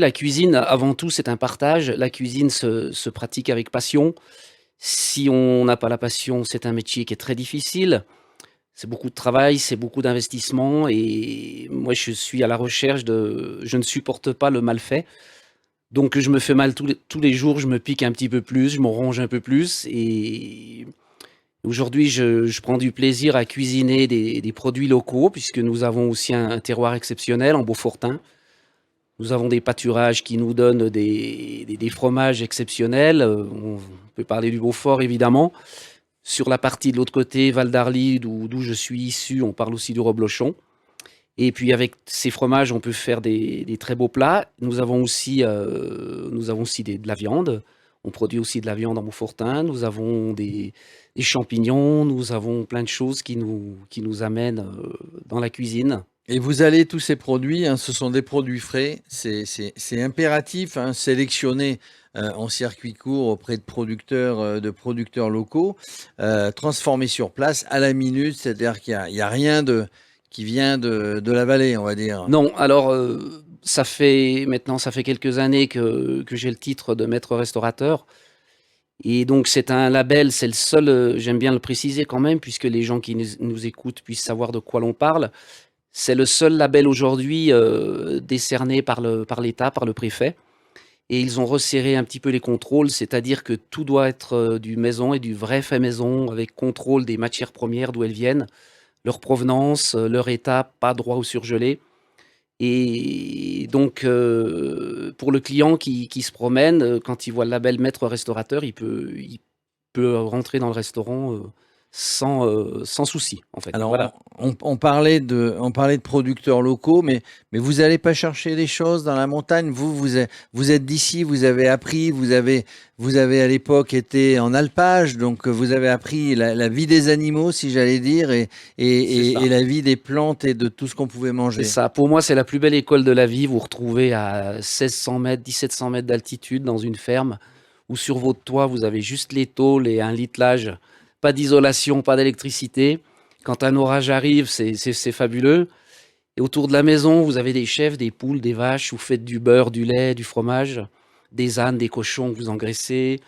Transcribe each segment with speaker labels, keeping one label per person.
Speaker 1: La cuisine, avant tout, c'est un partage. La cuisine se pratique avec passion. Si on n'a pas la passion, c'est un métier qui est très difficile. C'est beaucoup de travail, c'est beaucoup d'investissement et moi, je suis à la recherche de je ne supporte pas le mal fait. Donc je me fais mal tous les jours, je me pique un petit peu plus, je me ronge un peu plus et aujourd'hui, je prends du plaisir à cuisiner des produits locaux puisque nous avons aussi un terroir exceptionnel en Beaufortain. Nous avons des pâturages qui nous donnent des fromages exceptionnels. On peut parler du Beaufort, évidemment. Sur la partie de l'autre côté, Val d'Arly, d'où je suis issu, on parle aussi du reblochon. Et puis avec ces fromages, on peut faire des très beaux plats. Nous avons aussi de la viande. On produit aussi de la viande en Beaufortin. Nous avons des champignons. Nous avons plein de choses qui nous amènent dans la cuisine.
Speaker 2: Et vous allez tous ces produits, hein, ce sont des produits frais, c'est impératif, hein, sélectionner en circuit court auprès de producteurs locaux, transformer sur place à la minute, c'est-à-dire qu'il y a rien qui vient de la vallée, on va dire.
Speaker 1: Non, alors, ça fait quelques années que j'ai le titre de maître restaurateur et donc c'est un label, c'est le seul, j'aime bien le préciser quand même puisque les gens qui nous écoutent puissent savoir de quoi l'on parle. C'est le seul label aujourd'hui, décerné par l'État, par le préfet et ils ont resserré un petit peu les contrôles, c'est-à-dire que tout doit être, du maison et du vrai fait maison avec contrôle des matières premières, d'où elles viennent, leur provenance, leur état, pas droit au surgelé. Et donc, pour le client qui se promène, quand il voit le label maître restaurateur, il peut rentrer dans le restaurant, sans souci, en fait.
Speaker 2: Alors,
Speaker 1: Voilà.
Speaker 2: on parlait de producteurs locaux, mais vous n'allez pas chercher les choses dans la montagne. Vous êtes d'ici, vous avez à l'époque été en alpage, donc vous avez appris la vie des animaux, si j'allais dire,
Speaker 1: C'est
Speaker 2: et
Speaker 1: ça.
Speaker 2: la vie des plantes et de tout ce qu'on pouvait
Speaker 1: C'est
Speaker 2: manger.
Speaker 1: ça. Pour moi, c'est la plus belle école de la vie. Vous vous retrouvez à 1600 mètres, 1700 mètres d'altitude dans une ferme où sur votre toit, vous avez juste les tôles et un littelage. Pas d'isolation, pas d'électricité. Quand un orage arrive, c'est fabuleux. Et autour de la maison, vous avez des chèvres, des poules, des vaches. Vous faites du beurre, du lait, du fromage, des ânes, des cochons que vous engraissez.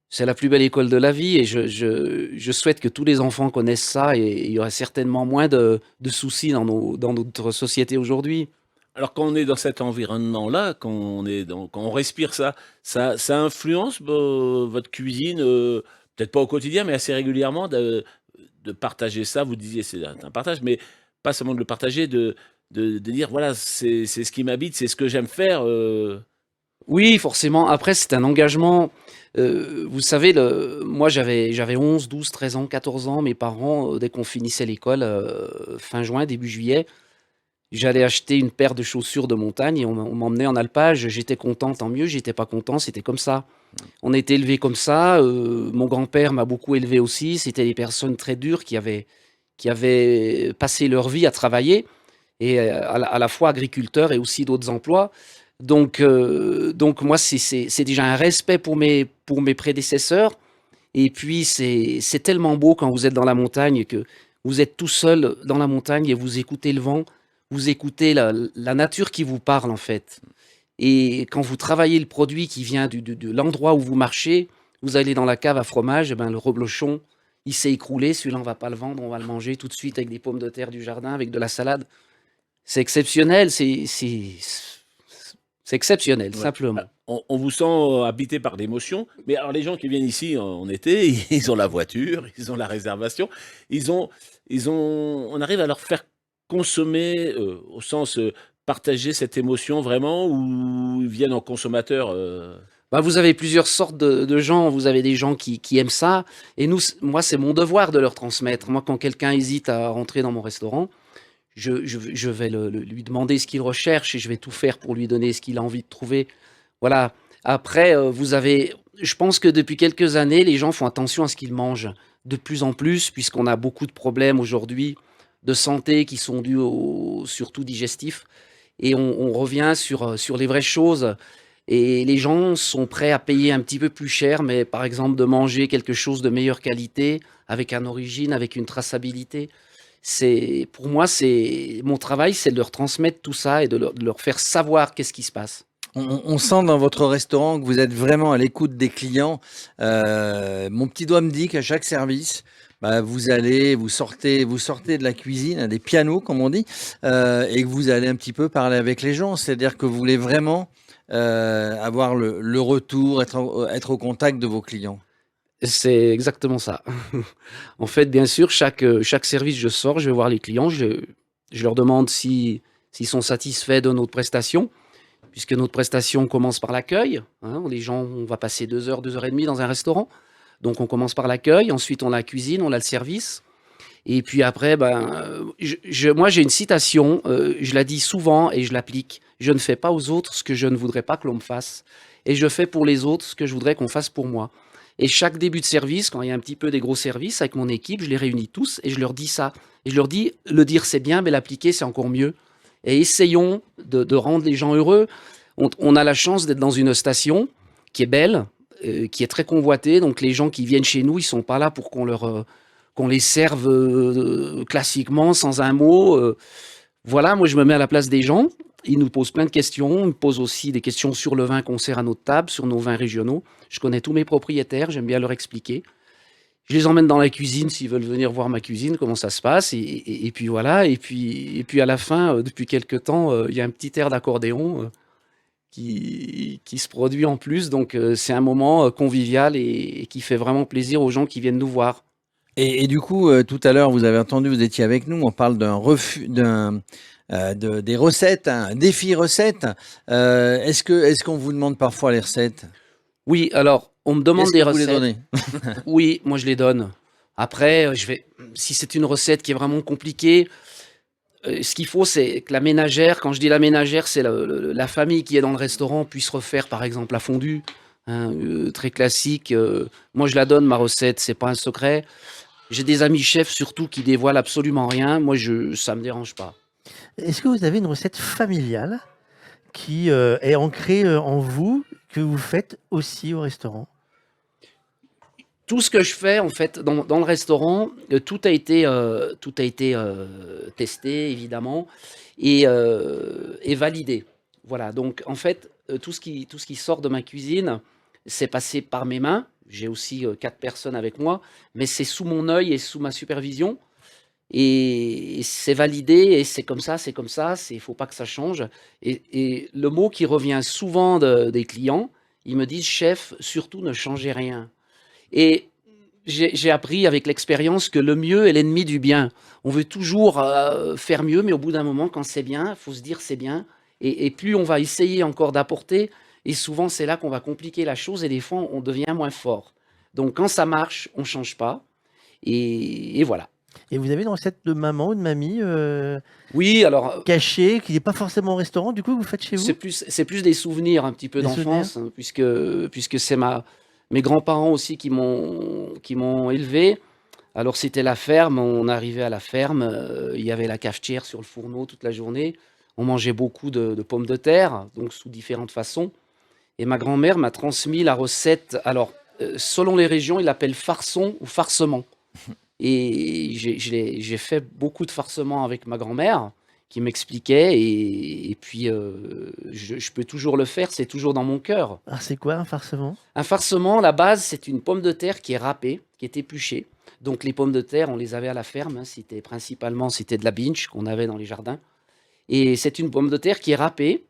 Speaker 1: C'est la plus belle école de la vie et je souhaite que tous les enfants connaissent ça et il y aura certainement moins de soucis dans notre société aujourd'hui.
Speaker 3: Alors quand on est dans cet environnement-là, quand on respire ça, ça influence votre cuisine, peut-être pas au quotidien, mais assez régulièrement de partager ça. Vous disiez c'est un partage, mais pas seulement de le partager, de dire voilà c'est ce qui m'habite, c'est ce que j'aime faire.
Speaker 1: Oui, forcément. Après, c'est un engagement. Vous savez, moi, j'avais 11, 12, 13 ans, 14 ans. Mes parents, dès qu'on finissait l'école, fin juin, début juillet, j'allais acheter une paire de chaussures de montagne et on m'emmenait en alpage. J'étais content, tant mieux. J'étais pas content, c'était comme ça. On a été élevés comme ça. Mon grand-père m'a beaucoup élevé aussi. C'était des personnes très dures qui avaient passé leur vie à travailler et à la fois agriculteurs et aussi d'autres emplois. Donc moi, c'est déjà un respect pour mes prédécesseurs. Et puis, c'est tellement beau quand vous êtes dans la montagne que vous êtes tout seul dans la montagne et vous écoutez le vent, vous écoutez la nature qui vous parle, en fait. Et quand vous travaillez le produit qui vient de l'endroit où vous marchez, vous allez dans la cave à fromage, et ben, le reblochon, il s'est écroulé. Celui-là, on va pas le vendre, on va le manger tout de suite avec des pommes de terre du jardin, avec de la salade. C'est exceptionnel, c'est exceptionnel,
Speaker 3: Ouais. Ah,
Speaker 1: simplement.
Speaker 3: on vous sent habité par l'émotion, mais alors les gens qui viennent ici en été, ils ont la voiture, ils ont la réservation, ils ont, on arrive à leur faire consommer au sens partager cette émotion vraiment, ou ils viennent en consommateurs.
Speaker 1: Bah, vous avez plusieurs sortes de gens. Vous avez des gens qui aiment ça. Et moi, c'est mon devoir de leur transmettre. Moi, quand quelqu'un hésite à rentrer dans mon restaurant, je vais lui demander ce qu'il recherche et je vais tout faire pour lui donner ce qu'il a envie de trouver. Voilà. Après, je pense que depuis quelques années, les gens font attention à ce qu'ils mangent de plus en plus, puisqu'on a beaucoup de problèmes aujourd'hui de santé qui sont dus surtout digestifs. Et on revient sur les vraies choses. Et les gens sont prêts à payer un petit peu plus cher, mais par exemple de manger quelque chose de meilleure qualité, avec une origine, avec une traçabilité. Pour moi, c'est mon travail, c'est de leur transmettre tout ça et de leur faire savoir qu'est-ce qui se passe.
Speaker 2: On sent dans votre restaurant que vous êtes vraiment à l'écoute des clients. Mon petit doigt me dit qu'à chaque service, bah, vous sortez de la cuisine, des pianos comme on dit, et que vous allez un petit peu parler avec les gens. C'est-à-dire que vous voulez vraiment avoir le retour, être au contact de vos clients.
Speaker 1: C'est exactement ça. En fait, bien sûr, chaque service, je sors, je vais voir les clients, je leur demande s'ils sont satisfaits de notre prestation, puisque notre prestation commence par l'accueil, hein. Les gens, on va passer 2 heures et demie dans un restaurant. Donc on commence par l'accueil, ensuite on a la cuisine, on a le service. Et puis après, moi j'ai une citation, je la dis souvent et je l'applique. Je ne fais pas aux autres ce que je ne voudrais pas que l'on me fasse. Et je fais pour les autres ce que je voudrais qu'on fasse pour moi. Et chaque début de service, quand il y a un petit peu des gros services avec mon équipe, je les réunis tous et je leur dis ça. Et je leur dis, le dire c'est bien, mais l'appliquer c'est encore mieux. Et essayons de rendre les gens heureux. On a la chance d'être dans une station qui est belle, qui est très convoitée. Donc les gens qui viennent chez nous, ils sont pas là pour qu'on les serve classiquement, sans un mot. Voilà, moi je me mets à la place des gens. Ils nous posent plein de questions. Ils me posent aussi des questions sur le vin qu'on sert à notre table, sur nos vins régionaux. Je connais tous mes propriétaires, j'aime bien leur expliquer. Je les emmène dans la cuisine s'ils veulent venir voir ma cuisine, comment ça se passe. Et puis voilà. Et puis à la fin, depuis quelques temps, il y a un petit air d'accordéon qui se produit en plus. Donc c'est un moment convivial et qui fait vraiment plaisir aux gens qui viennent nous voir.
Speaker 2: Et du coup, tout à l'heure, vous avez entendu, vous étiez avec nous, on parle des recettes, un défi recette. Est-ce qu'on vous demande parfois les recettes?
Speaker 1: Oui, alors on me demande
Speaker 2: Est-ce
Speaker 1: des
Speaker 2: que vous les
Speaker 1: recettes.
Speaker 2: donnez?
Speaker 1: Oui, moi je les donne. Après, si c'est une recette qui est vraiment compliquée, ce qu'il faut, c'est que la ménagère, quand je dis la ménagère, c'est la famille qui est dans le restaurant puisse refaire, par exemple, la fondue, hein, très classique. Moi, je la donne, ma recette, c'est pas un secret. J'ai des amis chefs surtout qui dévoilent absolument rien. Moi, ça me dérange pas.
Speaker 4: Est-ce que vous avez une recette familiale qui est ancrée en vous, que vous faites aussi au restaurant?
Speaker 1: Tout ce que je fais, en fait, dans le restaurant, tout a été testé, évidemment, et validé. Voilà, donc en fait, tout ce qui sort de ma cuisine, c'est passé par mes mains. J'ai aussi 4 personnes avec moi, mais c'est sous mon œil et sous ma supervision. Et c'est validé, et c'est comme ça, il faut pas que ça change. Et le mot qui revient souvent des clients, ils me disent: «Chef, surtout ne changez rien». Et j'ai appris avec l'expérience que le mieux est l'ennemi du bien. On veut toujours faire mieux, mais au bout d'un moment, quand c'est bien, il faut se dire c'est bien. Et plus on va essayer encore d'apporter, et souvent c'est là qu'on va compliquer la chose, et des fois on devient moins fort. Donc quand ça marche, on ne change pas. Et voilà.
Speaker 4: Et vous avez une recette de maman ou de mamie
Speaker 1: Oui, alors
Speaker 4: cachée, qui n'est pas forcément au restaurant, du coup, que vous faites chez vous?
Speaker 1: c'est plus des souvenirs un petit peu
Speaker 4: Des souvenirs?
Speaker 1: d'enfance, hein, puisque c'est mes grands-parents aussi qui m'ont élevé. Alors c'était la ferme, on arrivait à la ferme, il y avait la cafetière sur le fourneau toute la journée. On mangeait beaucoup de pommes de terre, donc sous différentes façons. Et ma grand-mère m'a transmis la recette. Alors, selon les régions, ils l'appellent farçon ou farcement. Et j'ai fait beaucoup de farcements avec ma grand-mère qui m'expliquait, et puis je peux toujours le faire, c'est toujours dans mon cœur.
Speaker 4: Ah, c'est quoi un farcement?
Speaker 1: Un farcement, la base, c'est une pomme de terre qui est râpée, qui est épluchée. Donc les pommes de terre, on les avait à la ferme, hein, c'était de la binge qu'on avait dans les jardins. Et c'est une pomme de terre qui est râpée.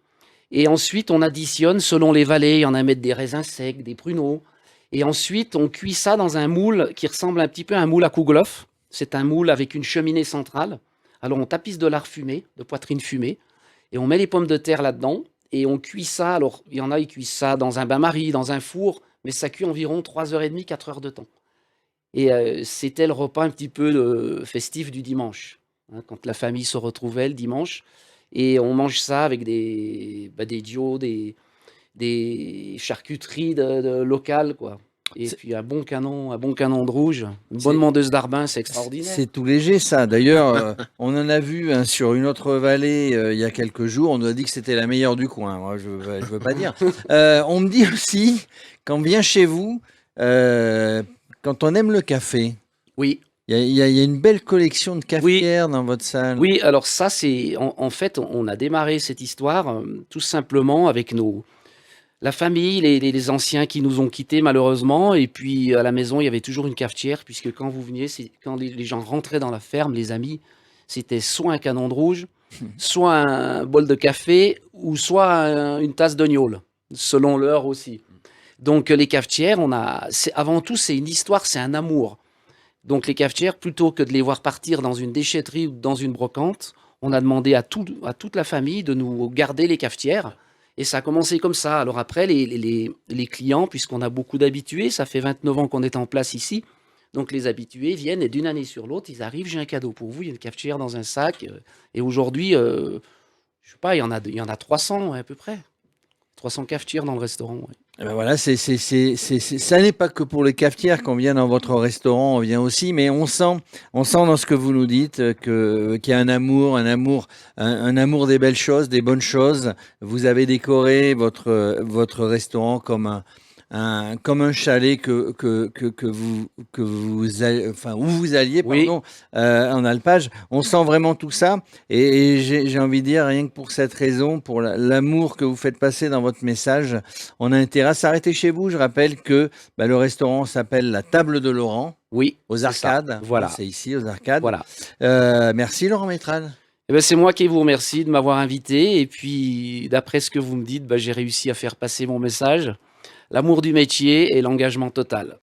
Speaker 1: Et ensuite, on additionne selon les vallées. Il y en a mettre des raisins secs, des pruneaux. Et ensuite, on cuit ça dans un moule qui ressemble un petit peu à un moule à kouglof. C'est un moule avec une cheminée centrale. Alors, on tapisse de lard fumé, de poitrine fumée, et on met les pommes de terre là-dedans, et on cuit ça. Alors, il y en a, ils cuisent ça dans un bain-marie, dans un four, mais ça cuit environ 3h30, 4 heures de temps. Et c'était le repas un petit peu festif du dimanche, hein, quand la famille se retrouvait le dimanche. Et on mange ça avec des dios, des charcuteries locales, quoi. Et
Speaker 2: C'est
Speaker 1: puis un bon canon de rouge, une bonne
Speaker 2: c'est-
Speaker 1: mondeuse d'arbin, c'est extraordinaire.
Speaker 2: c'est tout léger, ça. D'ailleurs, on en a vu sur une autre vallée il y a quelques jours. On nous a dit que c'était la meilleure du coin. Moi, je veux pas dire. On me dit aussi, quand on vient chez vous, quand on aime le café,
Speaker 1: Oui,
Speaker 2: il y a une belle collection de
Speaker 1: oui,
Speaker 2: cafetières dans votre salle.
Speaker 1: oui. Alors ça, c'est en fait, on a démarré cette histoire tout simplement avec La famille, les anciens qui nous ont quittés malheureusement, et puis à la maison, il y avait toujours une cafetière, puisque quand vous veniez, quand les gens rentraient dans la ferme, les amis, c'était soit un canon de rouge, soit un bol de café, ou soit une tasse de gnôle, selon l'heure aussi. Donc les cafetières, avant tout, c'est une histoire, c'est un amour. Donc les cafetières, plutôt que de les voir partir dans une déchetterie ou dans une brocante, on a demandé à toute la famille de nous garder les cafetières. Et ça a commencé comme ça. Alors après, les clients, puisqu'on a beaucoup d'habitués, ça fait 29 ans qu'on est en place ici, donc les habitués viennent et d'une année sur l'autre, ils arrivent, j'ai un cadeau pour vous, il y a une cafetière dans un sac. Et aujourd'hui, je sais pas, il y en a 300 ouais, à peu près. 300 cafetières dans le restaurant. Ouais.
Speaker 2: Eh ben voilà, ça n'est pas que pour les cafetières qu'on vient dans votre restaurant, on vient aussi, mais on sent dans ce que vous nous dites qu'il y a un amour des belles choses, des bonnes choses. Vous avez décoré votre restaurant comme un chalet où vous alliez,
Speaker 1: Oui,
Speaker 2: pardon, en alpage. On sent vraiment tout ça, et j'ai envie de dire, rien que pour cette raison, pour l'amour que vous faites passer dans votre message, on a intérêt à s'arrêter chez vous. Je rappelle que le restaurant s'appelle La Table de Laurent,
Speaker 1: oui,
Speaker 2: aux
Speaker 1: c'est ça.
Speaker 2: Arcades.
Speaker 1: Voilà,
Speaker 2: C'est ici, aux Arcades.
Speaker 1: voilà.
Speaker 2: Merci Laurent Métral.
Speaker 1: Eh ben, c'est moi qui vous remercie de m'avoir invité. Et puis, d'après ce que vous me dites, j'ai réussi à faire passer mon message. L'amour du métier et l'engagement total.